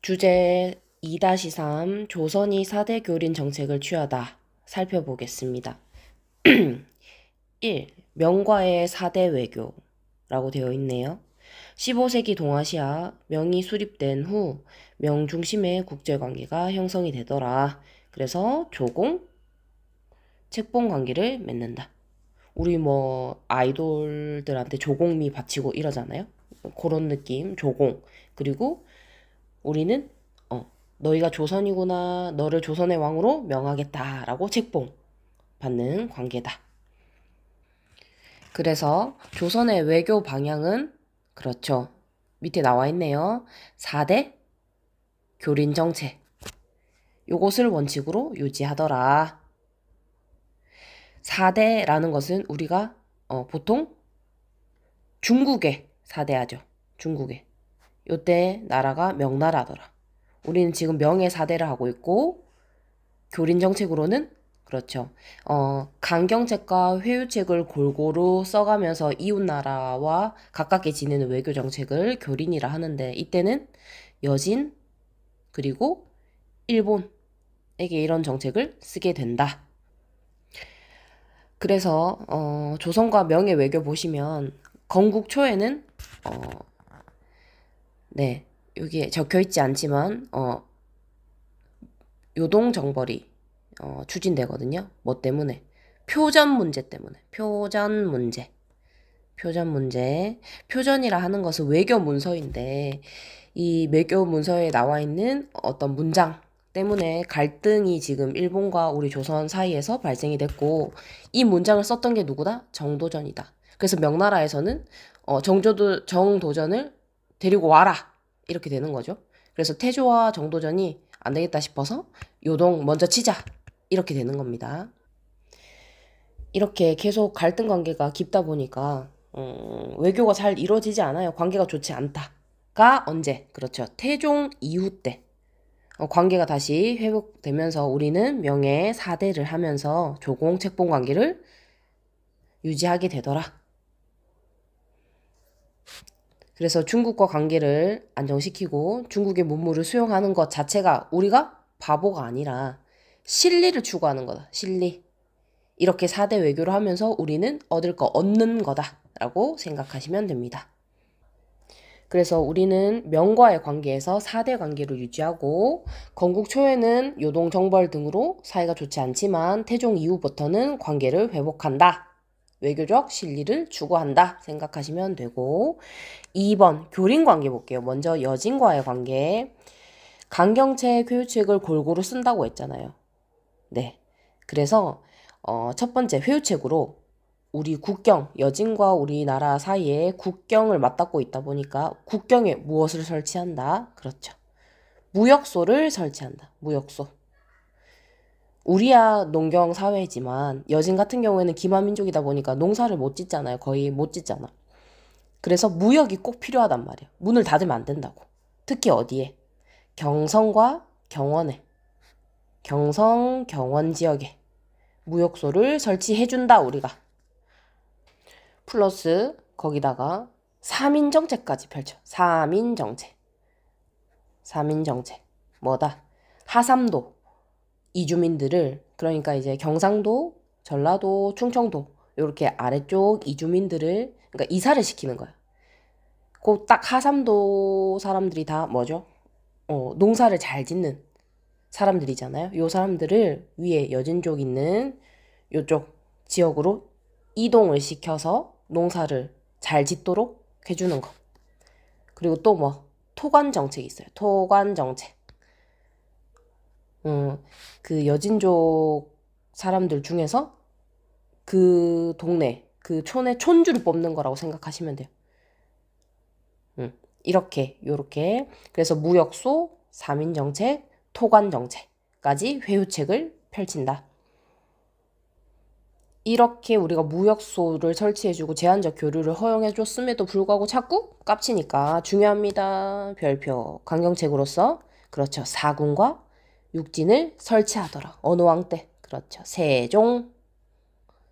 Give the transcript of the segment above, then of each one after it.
주제 2-3 조선이 4대 교린 정책을 취하다 살펴보겠습니다. 1. 명과의 4대 외교라고 되어 있네요. 15세기 동아시아 명이 수립된 후 명 중심의 국제관계가 형성이 되더라. 그래서 조공, 책봉 관계를 맺는다. 우리 뭐 아이돌들한테 조공미 바치고 이러잖아요. 그런 느낌, 조공. 그리고 우리는 너희가 조선이구나, 너를 조선의 왕으로 명하겠다라고 책봉 받는 관계다. 그래서 조선의 외교 방향은 그렇죠. 밑에 나와 있네요. 4대 교린 정책. 요것을 원칙으로 유지하더라. 4대라는 것은 우리가 보통 중국에 4대하죠. 중국에. 요때 나라가 명나라더라. 우리는 지금 명의 4대를 하고 있고 교린 정책으로는 그렇죠. 강경책과 회유책을 골고루 써가면서 이웃나라와 가깝게 지내는 외교 정책을 교린이라 하는데 이때는 여진 그리고 일본에게 이런 정책을 쓰게 된다. 그래서 조선과 명의 외교 보시면 건국 초에는 네, 여기에 적혀 있지 않지만 요동 정벌이 추진되거든요. 뭐 때문에? 표전 문제 때문에. 표전 문제. 표전 문제. 표전이라 하는 것은 외교 문서인데 이 외교 문서에 나와 있는 어떤 문장 때문에 갈등이 지금 일본과 우리 조선 사이에서 발생이 됐고 이 문장을 썼던 게 누구다? 정도전이다. 그래서 명나라에서는 정도전을 데리고 와라 이렇게 되는 거죠. 그래서 태조와 정도전이 안 되겠다 싶어서 요동 먼저 치자 이렇게 되는 겁니다. 이렇게 계속 갈등 관계가 깊다 보니까 외교가 잘 이루어지지 않아요. 관계가 좋지 않다가 언제? 그렇죠. 태종 이후 때 관계가 다시 회복되면서 우리는 명예 4대를 하면서 조공 책봉 관계를 유지하게 되더라. 그래서 중국과 관계를 안정시키고 중국의 문물을 수용하는 것 자체가 우리가 바보가 아니라 실리를 추구하는 거다. 실리. 이렇게 4대 외교를 하면서 우리는 얻을 거 얻는 거다라고 생각하시면 됩니다. 그래서 우리는 명과의 관계에서 4대 관계를 유지하고 건국 초에는 요동 정벌 등으로 사이가 좋지 않지만 태종 이후부터는 관계를 회복한다. 외교적 실리를 추구한다 생각하시면 되고 2번 교린 관계 볼게요. 먼저 여진과의 관계. 강경책, 회유책을 골고루 쓴다고 했잖아요. 네. 그래서 첫 번째 회유책으로 우리 국경, 여진과 우리나라 사이에 국경을 맞닿고 있다 보니까 국경에 무엇을 설치한다? 그렇죠. 무역소를 설치한다. 무역소. 우리야 농경 사회지만 여진 같은 경우에는 기마민족이다 보니까 농사를 못 짓잖아요. 거의 못 짓잖아. 그래서 무역이 꼭 필요하단 말이야. 문을 닫으면 안 된다고. 특히 어디에? 경성과 경원에. 경성, 경원 지역에 무역소를 설치해준다, 우리가. 플러스 거기다가 3인 정책까지 펼쳐. 3인 정책. 3인 정책. 뭐다? 하삼도 이주민들을 그러니까 이제 경상도, 전라도, 충청도 이렇게 아래쪽 이주민들을 그러니까 이사를 시키는 거야. 그 딱 하삼도 사람들이 다 뭐죠? 농사를 잘 짓는 사람들이잖아요. 요 사람들을 위에 여진족 있는 요쪽 지역으로 이동을 시켜서 농사를 잘 짓도록 해주는 거. 그리고 또 뭐 토관 정책이 있어요. 토관 정책. 그 여진족 사람들 중에서 그 동네, 그 촌의 촌주를 뽑는 거라고 생각하시면 돼요. 이렇게, 요렇게. 그래서 무역소, 3인 정책, 토관 정책까지 회유책을 펼친다. 이렇게 우리가 무역소를 설치해주고 제한적 교류를 허용해줬음에도 불구하고 자꾸 깝치니까 중요합니다. 별표. 강경책으로서 그렇죠. 사군과 육진을 설치하더라. 어느 왕 때? 그렇죠. 세종.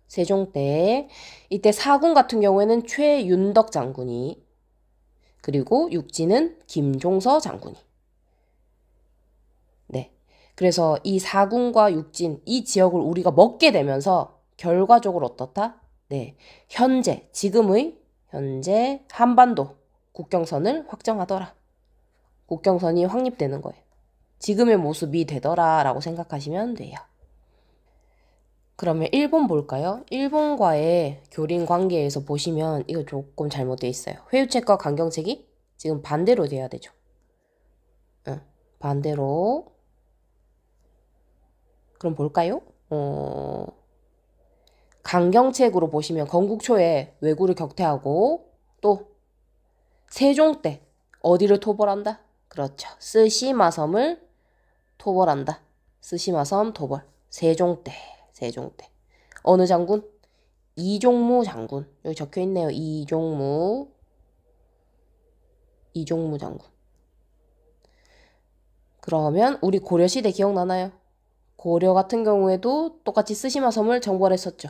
세종 때. 이때 사군 같은 경우에는 최윤덕 장군이 그리고 육진은 김종서 장군이 그래서 이 사군과 육진, 이 지역을 우리가 먹게 되면서 결과적으로 어떻다? 네, 현재 한반도 국경선을 확정하더라. 국경선이 확립되는 거예요. 지금의 모습이 되더라 라고 생각하시면 돼요. 그러면 일본 볼까요? 일본과의 교린 관계에서 보시면 이거 조금 잘못되어 있어요. 회유책과 강경책이 지금 반대로 돼야 되죠. 응, 반대로. 그럼 볼까요? 강경책으로 보시면 건국초에 왜구를 격퇴하고 또 세종 때 어디를 토벌한다? 그렇죠. 쓰시마섬을 토벌한다. 쓰시마섬 토벌. 세종 때. 어느 장군? 이종무 장군. 여기 적혀 있네요. 이종무 장군. 그러면 우리 고려시대 기억나나요? 고려 같은 경우에도 똑같이 쓰시마섬을 정벌했었죠.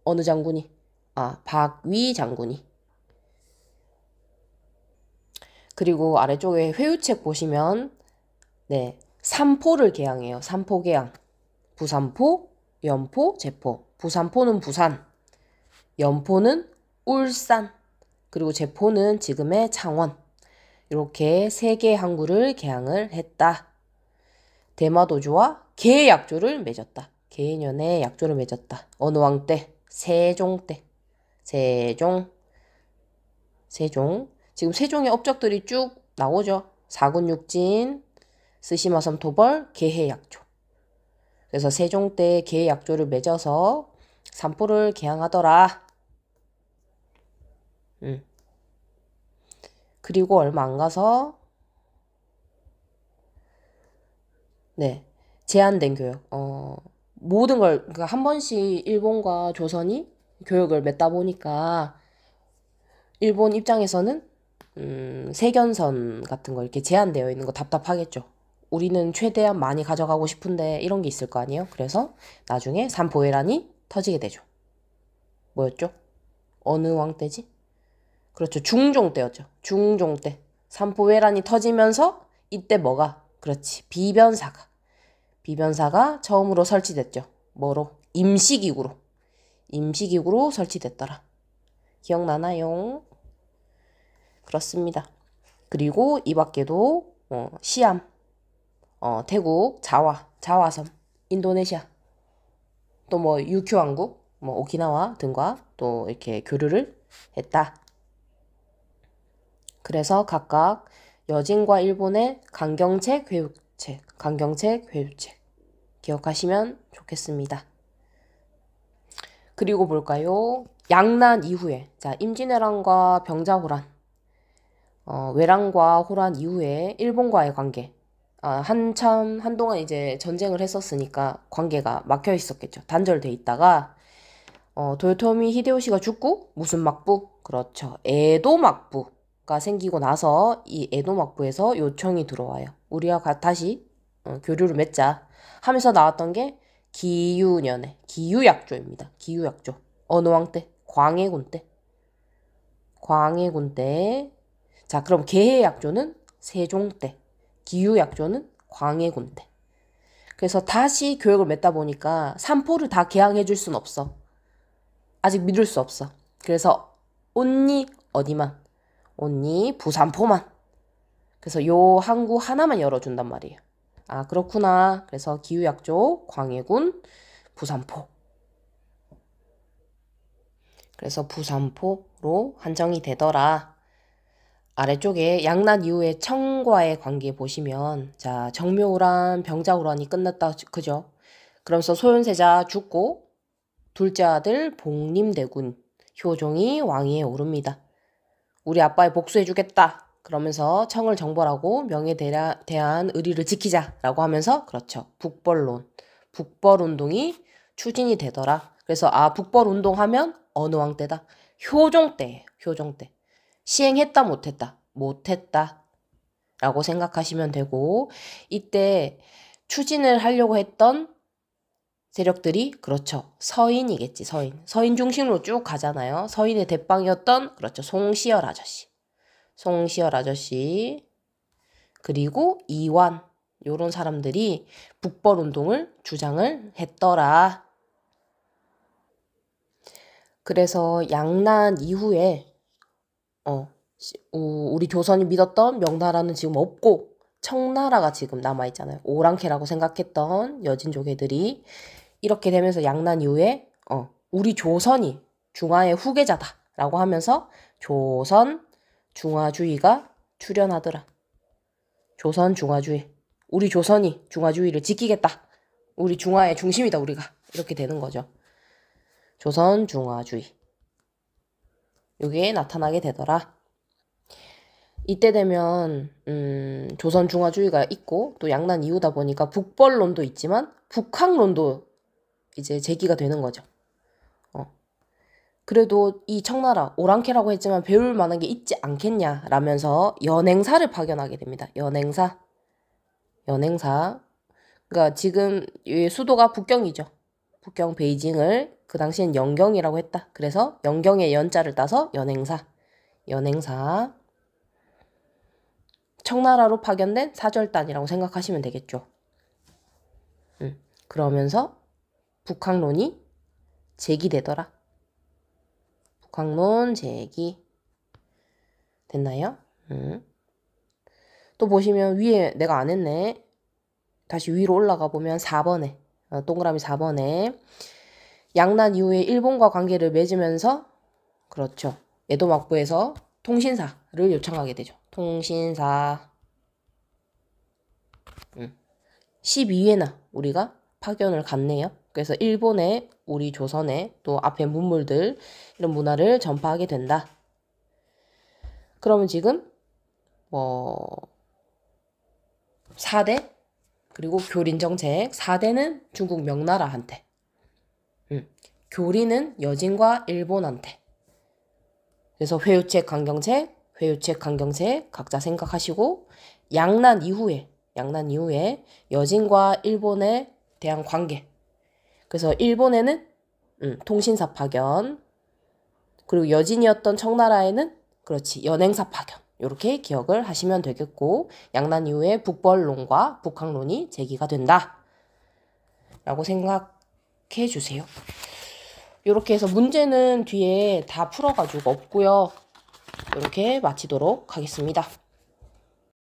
어느 장군이? 박위 장군이. 그리고 아래쪽에 회유책 보시면 네, 삼포를 개항해요. 삼포 개항. 부산포, 연포, 제포. 부산포는 부산, 연포는 울산, 그리고 제포는 지금의 창원. 이렇게 세 개의 항구를 개항을 했다. 대마도주와 계약조를 맺었다. 계년에 약조를 맺었다. 어느 왕 때? 세종 때. 세종. 지금 세종의 업적들이 쭉 나오죠. 사군육진, 쓰시마섬 토벌, 계해약조. 그래서 세종 때 계약조를 맺어서 삼포를 개항하더라. 그리고 얼마 안 가서 네, 제한된 교역. 모든 걸 그러니까 한 번씩 일본과 조선이 교역을 맺다 보니까 일본 입장에서는 세견선 같은 거 이렇게 제한되어 있는 거 답답하겠죠. 우리는 최대한 많이 가져가고 싶은데 이런 게 있을 거 아니에요? 그래서 나중에 삼포회란이 터지게 되죠. 뭐였죠? 어느 왕 때지? 그렇죠. 중종 때였죠. 중종 때. 삼포회란이 터지면서 이때 뭐가? 그렇지. 비변사가 처음으로 설치됐죠. 뭐로? 임시기구로 설치됐더라. 기억나나요? 그렇습니다. 그리고 이 밖에도 시암, 태국, 자와섬, 인도네시아, 또 뭐 유큐 왕국, 뭐 오키나와 등과 또 이렇게 교류를 했다. 그래서 각각 여진과 일본의 강경책, 회유책 기억하시면 좋겠습니다. 그리고 볼까요? 양난 이후에 자 임진왜란과 병자호란, 외란과 호란 이후에 일본과의 관계. 한동안 이제 전쟁을 했었으니까 관계가 막혀 있었겠죠. 단절돼 있다가 도요토미 히데요시가 죽고 무슨 막부? 그렇죠. 에도 막부가 생기고 나서 이 에도 막부에서 요청이 들어와요. 우리가 다시 교류를 맺자 하면서 나왔던 게 기유년의 기유약조입니다. 기유약조. 어느 왕 때? 광해군 때. 자, 그럼 계해약조는 세종 때. 기유약조는 광해군 때. 그래서 다시 교역을 맺다 보니까 삼포를 다 개항해 줄 순 없어. 아직 믿을 수 없어. 그래서 온니 어디만? 온니 부산포만. 그래서 요 항구 하나만 열어준단 말이에요. 그렇구나. 그래서 기유약조, 광해군, 부산포. 그래서 부산포로 한정이 되더라. 아래쪽에 양난 이후에 청과의 관계 보시면 자 정묘호란, 병자호란이 끝났다. 그죠? 그러면서 소현세자 죽고 둘째 아들 복림대군 효종이 왕위에 오릅니다. 우리 아빠의 복수해주겠다. 그러면서 청을 정벌하고 명에 대한 의리를 지키자라고 하면서 그렇죠. 북벌운동이 추진이 되더라. 그래서 북벌운동하면 어느 왕 때다? 효종 때. 시행했다 못했다? 못했다 라고 생각하시면 되고 이때 추진을 하려고 했던 세력들이 그렇죠. 서인이겠지. 서인 중심으로 쭉 가잖아요. 서인의 대빵이었던 그렇죠. 송시열 아저씨 그리고 이완 요런 사람들이 북벌 운동을 주장을 했더라. 그래서 양난 이후에 우리 조선이 믿었던 명나라는 지금 없고 청나라가 지금 남아있잖아요. 오랑캐라고 생각했던 여진족애들이 이렇게 되면서 양난 이후에 우리 조선이 중화의 후계자다라고 하면서 조선 중화주의가 출현하더라. 조선 중화주의. 우리 조선이 중화주의를 지키겠다. 우리 중화의 중심이다 우리가. 이렇게 되는 거죠. 조선 중화주의. 요게 나타나게 되더라. 이때 되면 조선 중화주의가 있고 또 양난 이후다 보니까 북벌론도 있지만 북학론도 이제 제기가 되는 거죠. 그래도 이 청나라 오랑캐라고 했지만 배울 만한 게 있지 않겠냐 라면서 연행사를 파견하게 됩니다. 연행사. 그러니까 지금 수도가 북경이죠. 북경 베이징을 그 당시엔 영경이라고 했다. 그래서 영경의 연자를 따서 연행사. 청나라로 파견된 사절단이라고 생각하시면 되겠죠. 그러면서 북학론이 제기되더라. 북학론 제기. 됐나요? 또 보시면 위에 내가 안 했네. 다시 위로 올라가 보면 4번에 동그라미 4번에 양난 이후에 일본과 관계를 맺으면서 그렇죠. 에도 막부에서 통신사를 요청하게 되죠. 통신사 12회나 우리가 파견을 갔네요. 그래서 일본에 우리 조선에 또 앞에 문물들 이런 문화를 전파하게 된다. 그러면 지금 4대 그리고 교린정책 4대는 중국 명나라한테 교린은 여진과 일본한테 그래서 회유책 강경책 각자 생각하시고 양난 이후에 여진과 일본에 대한 관계 그래서 일본에는 통신사 파견 그리고 여진이었던 청나라에는 그렇지 연행사 파견 이렇게 기억을 하시면 되겠고 양난 이후에 북벌론과 북학론이 제기가 된다 라고 생각해 주세요. 이렇게 해서 문제는 뒤에 다 풀어가지고 없고요. 이렇게 마치도록 하겠습니다.